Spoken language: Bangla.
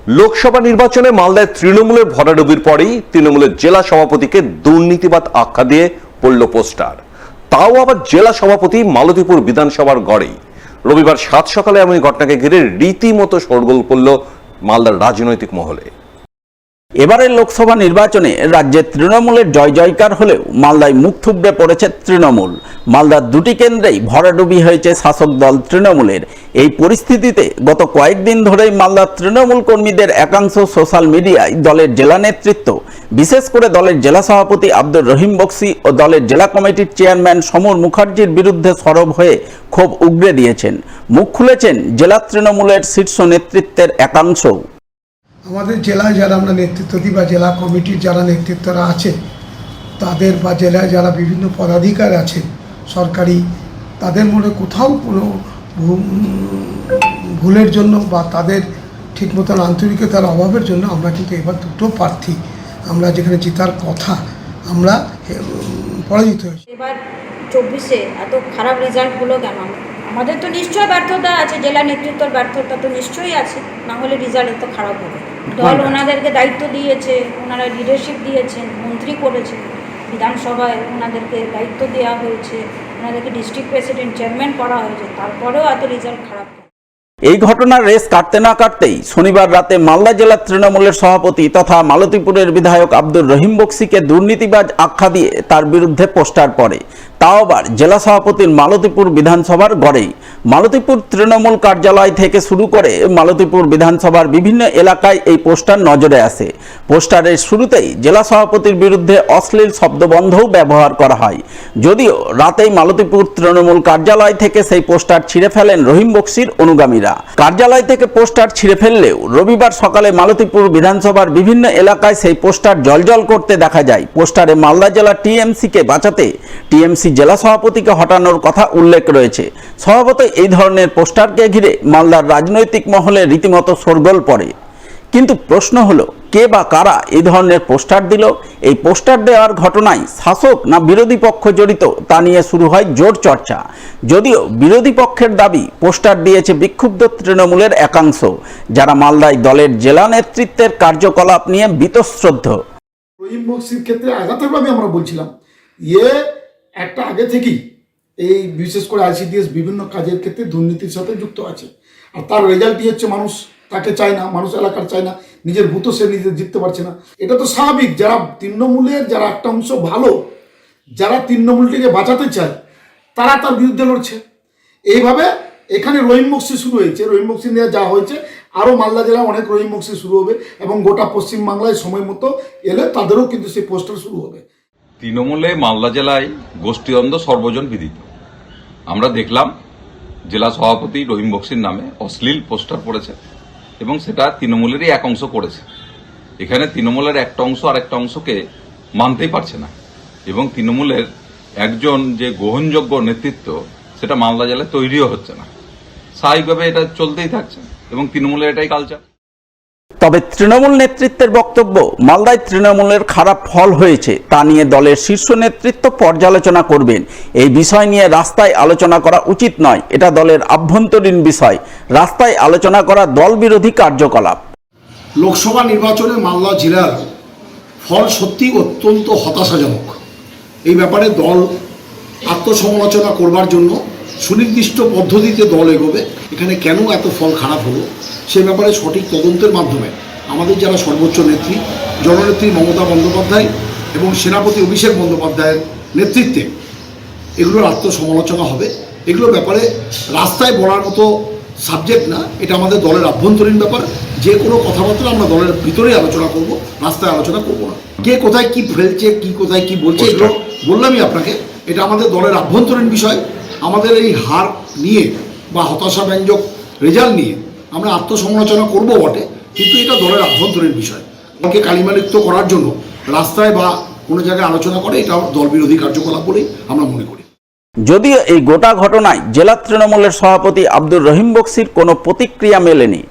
লোকসভা নির্বাচনে মালদায় তৃণমূলের ভরাডুবির পরেই তৃণমূলের জেলা সভাপতিকে দুর্নীতিবাদ আখ্যা দিয়ে পড়ল পোস্টার, তাও আবার জেলা সভাপতি মালতীপুর বিধানসভার গড়েই। রবিবার সাত সকালে এমন ঘটনাকে ঘিরে রীতিমতো শোরগোল পড়ল মালদার রাজনৈতিক মহলে। এবারের লোকসভা নির্বাচনে রাজ্যে তৃণমূলের জয় জয়কার হলেও মালদায় মুখ থুবড়ে পড়েছে তৃণমূল। মালদার দুটি কেন্দ্রেই ভরাডুবি হয়েছে শাসক দল তৃণমূলের। এই পরিস্থিতিতে গত কয়েকদিন ধরেই মালদার তৃণমূল কর্মীদের একাংশ সোশ্যাল মিডিয়ায় দলের জেলা নেতৃত্ব, বিশেষ করে দলের জেলা সভাপতি আব্দুর রহিম বক্সি ও দলের জেলা কমিটির চেয়ারম্যান সমর মুখার্জির বিরুদ্ধে সরব হয়ে ক্ষোভ উগরে দিয়েছেন। মুখ খুলেছেন জেলা তৃণমূলের শীর্ষ নেতৃত্বের একাংশ। আমাদের জেলায় যারা আমরা নেতৃত্ব দিই বা জেলা কমিটির যারা নেতৃত্বরা আছে তাদের বা জেলায় যারা বিভিন্ন পদাধিকার আছেন সরকারি, তাদের মনে কোথাও কোনো ভুলের জন্য বা তাদের ঠিক মতন আন্তরিকতার অভাবের জন্য আমরা কিন্তু এবার দুটো প্রার্থী আমরা যেখানে জেতার কথা আমরা পরাজিত হয়েছি। এবার 24-এ এত খারাপ রেজাল্ট হলো কেন? আমাদের তো নিশ্চয়ই ব্যর্থতা আছে, জেলা নেতৃত্বের ব্যর্থতা তো নিশ্চয়ই আছে, না হলে রেজাল্ট এত খারাপ হবে। দল ওনাদেরকে দায়িত্ব দিয়েছে, ওনারা লিডারশিপ দিয়েছেন, মন্ত্রী করেছেন, বিধানসভায় ওনাদেরকে দায়িত্ব দেওয়া হয়েছে, ওনাদেরকে ডিস্ট্রিক্ট প্রেসিডেন্ট চেয়ারম্যান করা হয়েছে, তারপরেও এত রেজাল্ট খারাপ। এই ঘটনার রেস কাটতে না কাটতেই শনিবার রাতে মালদা জেলা তৃণমূলের সভাপতি তথা মালতীপুরের বিধায়ক আব্দুর রহিম বক্সিকে দুর্নীতিবাজ আখ্যা দিয়ে তার বিরুদ্ধে পোস্টার পড়ে, তাও আবার জেলা সভাপতির মালতীপুর বিধানসভার গড়েই। মালতীপুর তৃণমূল কার্যালয় থেকে শুরু করে মালতীপুর বিধানসভার বিভিন্ন এলাকায় এই পোস্টার নজরে আসে। পোস্টারের শুরুতেই জেলা সভাপতির বিরুদ্ধে অশ্লীল শব্দবন্ধও ব্যবহার করা হয়। যদিও রাতেই মালতীপুর তৃণমূল কার্যালয় থেকে সেই পোস্টার ছিঁড়ে ফেলেন রহিম বক্সির অনুগামীরা। কার্যালয় থেকে পোস্টার ছিঁড়ে ফেললেও রবিবার সকালে মালতীপুর বিধানসভার বিভিন্ন এলাকায় সেই পোস্টার জ্বলজ্বল করতে দেখা যায়। পোস্টারে মালদা জেলা টিএমসিকে বাঁচাতে টিএমসি জেলা সভাপতিকে হটানোর কথা উল্লেখ রয়েছে। স্বভাবতই এই ধরনের পোস্টারকে ঘিরে মালদার রাজনৈতিক মহলে রীতিমতো শোরগোল পড়ে। কিন্তু প্রশ্ন হলো, কে বা কারা এই ধরনের পোস্টার দিল? এই পোস্টার দেওয়ার ঘটনায় শাসক না বিরোধী পক্ষ জড়িত তা নিয়ে শুরু হয় জোর চর্চা। যদিও বিরোধী পক্ষের দাবি পোস্টার দিয়েছে বিক্ষুব্ধ তৃণমূলের একাংশ, যারা মালদায় দলের জেলা নেতৃত্বের কার্যকলাপ নিয়ে বীতশ্রদ্ধ। রহিম বক্সির ক্ষেত্রে আঘাতভাবে আমরা বলছিলাম একটা আগে থেকেই এই বিশেষ করে আইসিডিএস বিভিন্ন কাজের ক্ষেত্রে দুর্নীতির সাথে যুক্ত আছে, আর তার রেজাল্টই হচ্ছে মানুষ তাকে চায় না, মানুষ এলাকার চায় না, নিজের ভূত সে নিজে জিততে পারছে না। এটা তো স্বাভাবিক। যারা তৃণমূলের যারা একটা অংশ ভালো, যারা তৃণমূলটিকে বাঁচাতে চায়, তারা তার বিরুদ্ধে লড়ছে। এইভাবে এখানে রহিম বক্সি শুরু হয়েছে। রহিম বক্সি নিয়ে যা হয়েছে, আরও মালদা জেলায় অনেক রহিম বক্সি শুরু হবে এবং গোটা পশ্চিমবাংলায় সময় মতো এলে তাদেরও কিন্তু সেই পোস্টার শুরু হবে। তৃণমূলে মালদা জেলায় গোষ্ঠীদ্বন্দ্ব সর্বজন বিদিত। আমরা দেখলাম জেলা সভাপতি রহিম বক্সির নামে অশ্লীল পোস্টার পড়েছে এবং সেটা তৃণমূলেরই এক অংশ করেছে। এখানে তৃণমূলের একটা অংশ আর একটা অংশকে মানতেই পারছে না এবং তৃণমূলের একজন যে গ্রহণযোগ্য নেতৃত্ব সেটা মালদা জেলায় তৈরিও হচ্ছে না। স্বাভাবিকভাবে এটা চলতেই থাকছে এবং তৃণমূলের এটাই কালচার। তবে তৃণমূল নেতৃত্বের বক্তব্য, মালদায় তৃণমূলের খারাপ ফল হয়েছে তা নিয়ে দলের শীর্ষ নেতৃত্ব পর্যালোচনা করবেন। এই বিষয় নিয়ে রাস্তায় আলোচনা করা উচিত নয়, এটা দলের আভ্যন্তরীণ বিষয়। রাস্তায় আলোচনা করা দল বিরোধী কার্যকলাপ। লোকসভা নির্বাচনে মালদা জেলার ফল সত্যি অত্যন্ত হতাশাজনক। এই ব্যাপারে দল আত্মসমালোচনা করবার জন্য সুনির্দিষ্ট পদ্ধতিতে দল এগোবে। এখানে কেন এত ফল খারাপ হলো সে ব্যাপারে সঠিক তদন্তের মাধ্যমে আমাদের যারা সর্বোচ্চ নেত্রী জননেত্রী মমতা বন্দ্যোপাধ্যায় এবং সেনাপতি অভিষেক বন্দ্যোপাধ্যায়ের নেতৃত্বে এগুলোর আত্মসমালোচনা হবে। এগুলোর ব্যাপারে রাস্তায় বলার মতো সাবজেক্ট না, এটা আমাদের দলের আভ্যন্তরীণ ব্যাপার। যে কোনো কথাবার্তা আমরা দলের ভিতরেই আলোচনা করব, রাস্তায় আলোচনা করব না। কে কোথায় কি ফেলছে, কি কোথায় কি বলছে, এগুলো বললামই আপনাকে, এটা আমাদের দলের আভ্যন্তরীণ বিষয়। আমাদের এই হার নিয়ে বা হতাশাব্যঞ্জক রেজাল্ট নিয়ে আমরা আত্মসমালোচনা করব বটে, কিন্তু এটা দলের আভ্যন্তরীণ বিষয়। দলকে কালিমালিপ্ত করার জন্য রাস্তায় বা কোনো জায়গায় আলোচনা করে এটা দল বিরোধী কার্যকলাপ বলেই আমরা মনে করি। যদিও এই গোটা ঘটনায় জেলা তৃণমূলের সভাপতি আব্দুর রহিম বক্সির কোনো প্রতিক্রিয়া মেলেনি।